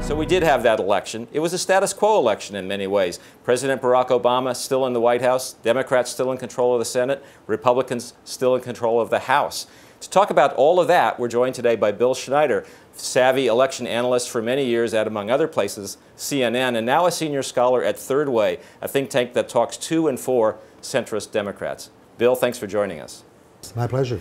So we did have that election. It was a status quo election in many ways. President Barack Obama still in the White House, Democrats still in control of the Senate, Republicans still in control of the House. To talk about all of that, we're joined today by Bill Schneider, savvy election analyst for many years at, among other places, CNN, and now a senior scholar at Third Way, a think tank that talks to and for centrist Democrats. Bill, thanks for joining us. My pleasure.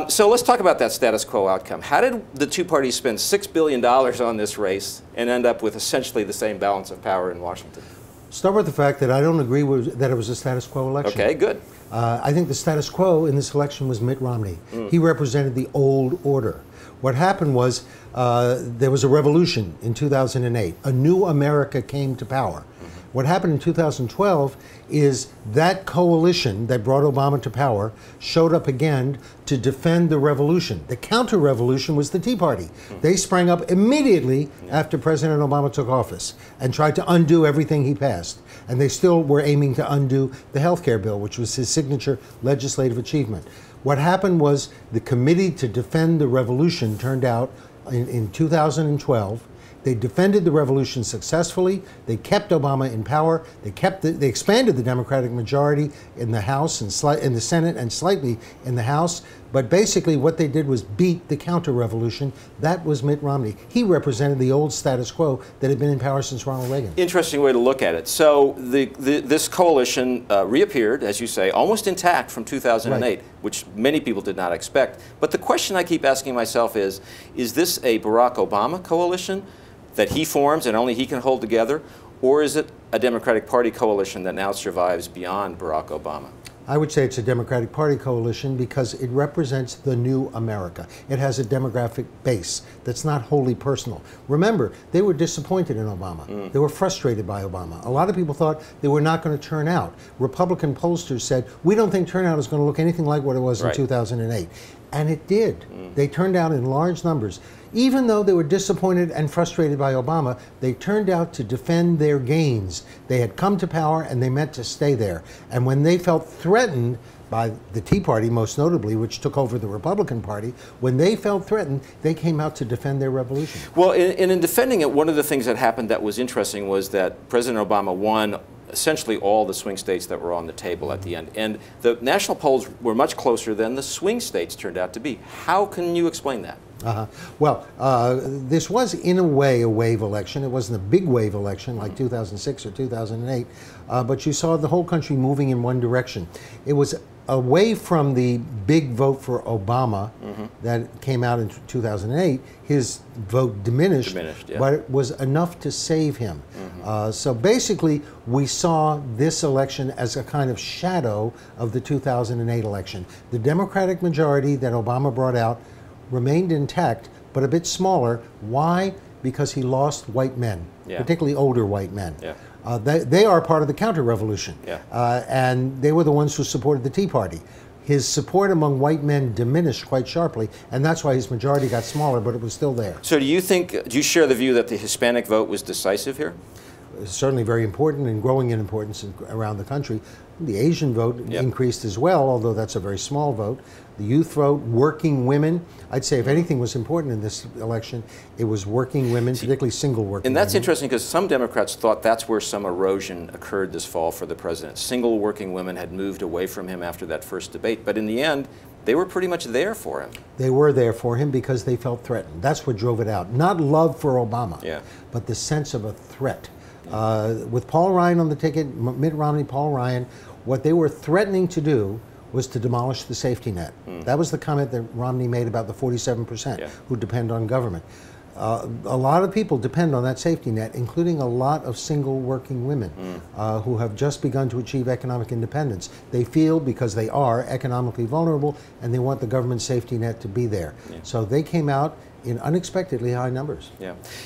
So let's talk about that status quo outcome. How did the two parties spend $6 billion on this race and end up with essentially the same balance of power in Washington? Start with the fact that I don't agree that it was a status quo election. Okay, good. I think the status quo in this election was Mitt Romney. He represented the old order. What happened was there was a revolution in 2008. A new America came to power. What happened in 2012 is that coalition that brought Obama to power showed up again to defend the revolution. The counter-revolution was the Tea Party. They sprang up immediately after President Obama took office and tried to undo everything he passed. And they still were aiming to undo the health care bill, which was his signature legislative achievement. What happened was the Committee to Defend the Revolution turned out in 2012. They defended the revolution successfully. They kept Obama in power. They expanded the Democratic majority in the House and in the Senate and slightly in the House. But basically what they did was beat the counter-revolution. That was Mitt Romney. He represented the old status quo that had been in power since Ronald Reagan. Interesting way to look at it. So this coalition reappeared, as you say, almost intact from 2008, right, which many people did not expect. But the question I keep asking myself is this a Barack Obama coalition that he forms and only he can hold together, or is it a Democratic Party coalition that now survives beyond Barack Obama? I would say it's a Democratic Party coalition because it represents the new America. It has a demographic base that's not wholly personal. Remember, they were disappointed in Obama. They were frustrated by Obama. A lot of people thought they were not going to turn out. Republican pollsters said, we don't think turnout is going to look anything like what it was in 2008. And it did. They turned out in large numbers. Even though they were disappointed and frustrated by Obama, they turned out to defend their gains. They had come to power and they meant to stay there. And when they felt threatened by the Tea Party, most notably, which took over the Republican Party, when they felt threatened, they came out to defend their revolution. Well, in defending it, one of the things that happened that was interesting was that President Obama won essentially all the swing states that were on the table at the end. And the national polls were much closer than the swing states turned out to be. How can you explain that? Well, this was in a way a wave election. It wasn't a big wave election like 2006 or 2008, but you saw the whole country moving in one direction. It was away from the big vote for Obama that came out in 2008. His vote diminished, but it was enough to save him. So basically, we saw this election as a kind of shadow of the 2008 election. The Democratic majority that Obama brought out remained intact, but a bit smaller. Why? Because he lost white men, particularly older white men. They are part of the counter-revolution, and they were the ones who supported the Tea Party. His support among white men diminished quite sharply, and that's why his majority got smaller, but it was still there. So do you share the view that the Hispanic vote was decisive here? It's certainly very important and growing in importance around the country. The Asian vote increased as well, although that's a very small vote. The youth vote, working women. I'd say if anything was important in this election, it was working women, particularly single working women. And that's interesting because some Democrats thought that's where some erosion occurred this fall for the president. Single working women had moved away from him after that first debate, but in the end, they were pretty much there for him. They were there for him because they felt threatened. That's what drove it out. Not love for Obama, but the sense of a threat. With Paul Ryan on the ticket, Mitt Romney, Paul Ryan, what they were threatening to do was to demolish the safety net. That was the comment that Romney made about the 47% who depend on government. A lot of people depend on that safety net, including a lot of single working women who have just begun to achieve economic independence. They feel, because they are economically vulnerable, and they want the government safety net to be there. So they came out in unexpectedly high numbers.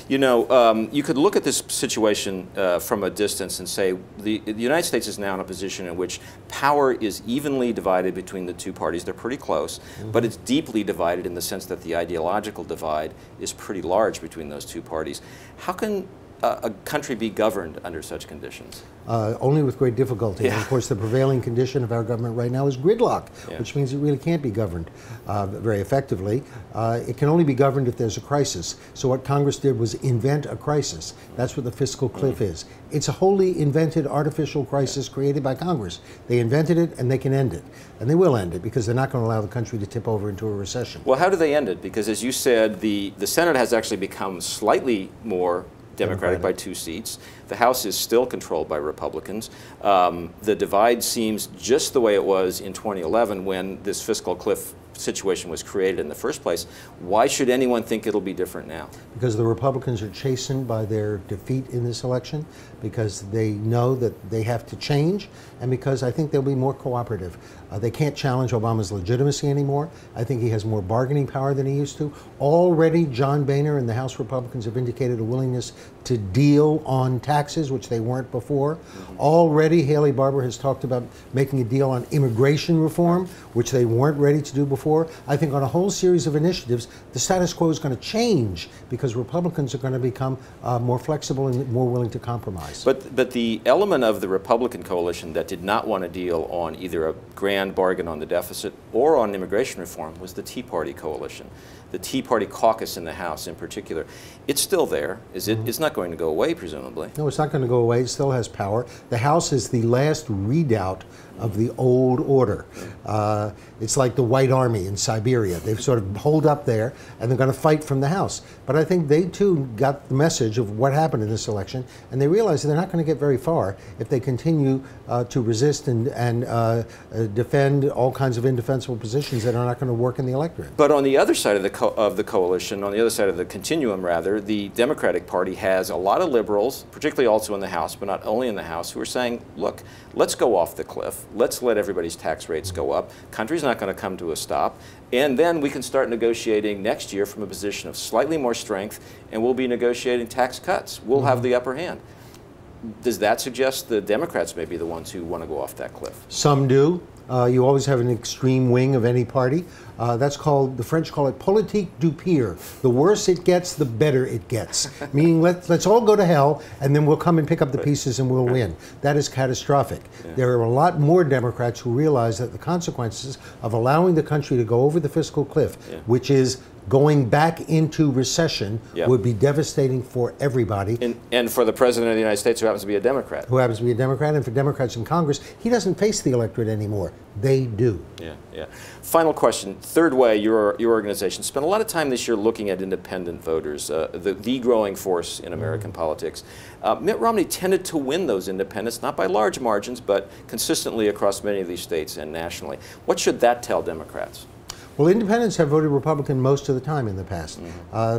You know, you could look at this situation from a distance and say the United States is now in a position in which power is evenly divided between the two parties. They're pretty close, but it's deeply divided in the sense that the ideological divide is pretty large between those two parties. How can a country be governed under such conditions? Only with great difficulty. Yeah. And of course, the prevailing condition of our government right now is gridlock, Yeah. which means it really can't be governed very effectively. It can only be governed if there's a crisis. So what Congress did was invent a crisis. That's what the fiscal cliff is. It's a wholly invented artificial crisis created by Congress. They invented it and they can end it. And they will end it because they're not going to allow the country to tip over into a recession. Well, how do they end it? Because as you said, the Senate has actually become slightly more Democratic by 2 seats. The House is still controlled by Republicans. The divide seems just the way it was in 2011 when this fiscal cliff situation was created in the first place. Why should anyone think it'll be different now? Because the Republicans are chastened by their defeat in this election, because they know that they have to change, and because I think they'll be more cooperative. They can't challenge Obama's legitimacy anymore. I think he has more bargaining power than he used to. Already, John Boehner and the House Republicans have indicated a willingness to deal on taxes, which they weren't before. Already, Haley Barbour has talked about making a deal on immigration reform, which they weren't ready to do before. I think on a whole series of initiatives, the status quo is going to change because Republicans are going to become more flexible and more willing to compromise. But the element of the Republican coalition that did not want to deal on either a grand bargain on the deficit or on immigration reform was the Tea Party coalition. The Tea Party caucus in the House in particular. It's still there. Is it? It's not going to go away, presumably. No, it's not going to go away. It still has power. The House is the last redoubt of the old order. It's like the White Army in Siberia. They've sort of holed up there, and they're going to fight from the House. But I think they, too, got the message of what happened in this election, and they realize that they're not going to get very far if they continue to resist and defend all kinds of indefensible positions that are not going to work in the electorate. But on the other side of the coalition, on the other side of the continuum, rather, the Democratic Party has a lot of liberals, particularly also in the House, but not only in the House, who are saying, look, let's go off the cliff. Let's let everybody's tax rates go up. Country's not going to come to a stop. And then we can start negotiating next year from a position of slightly more strength, and we'll be negotiating tax cuts. We'll have the upper hand. Does that suggest the Democrats may be the ones who want to go off that cliff? Some do. You always have an extreme wing of any party. That's called, the French call it politique du pire. The worse it gets, the better it gets. Meaning, let's all go to hell, and then we'll come and pick up the pieces and we'll win. That is catastrophic. Yeah. There are a lot more Democrats who realize that the consequences of allowing the country to go over the fiscal cliff, which is going back into recession, would be devastating for everybody. And for the President of the United States, who happens to be a Democrat. Who happens to be a Democrat, and for Democrats in Congress, he doesn't face the electorate anymore. They do. Yeah. Final question. Third Way, your organization, spent a lot of time this year looking at independent voters, the growing force in American politics. Mitt Romney tended to win those independents, not by large margins, but consistently across many of these states and nationally. What should that tell Democrats? Well, independents have voted Republican most of the time in the past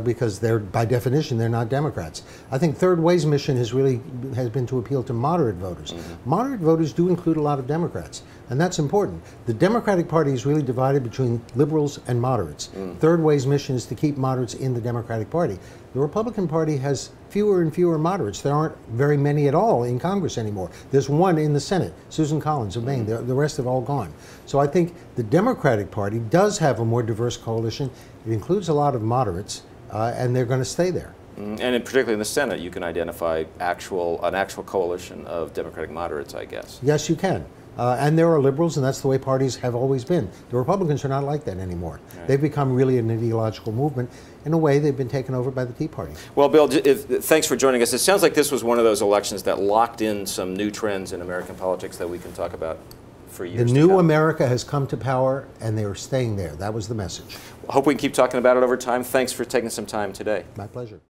because they're, by definition, they're not Democrats. I think Third Way's mission has been to appeal to moderate voters. Moderate voters do include a lot of Democrats, and that's important. The Democratic Party is really divided between liberals and moderates. Third Way's mission is to keep moderates in the Democratic Party. The Republican Party has fewer and fewer moderates. There aren't very many at all in Congress anymore. There's one in the Senate, Susan Collins of Maine. The rest have all gone. So I think the Democratic Party does have a more diverse coalition. It includes a lot of moderates, and they're going to stay there. And particularly in the Senate, you can identify an actual coalition of Democratic moderates, I guess. Yes, you can. And there are liberals, and that's the way parties have always been. The Republicans are not like that anymore. Right. They've become really an ideological movement. In a way, they've been taken over by the Tea Party. Well, Bill, thanks for joining us. It sounds like this was one of those elections that locked in some new trends in American politics that we can talk about for years to come. The new America has come to power, and they are staying there. That was the message. I hope we can keep talking about it over time. Thanks for taking some time today. My pleasure.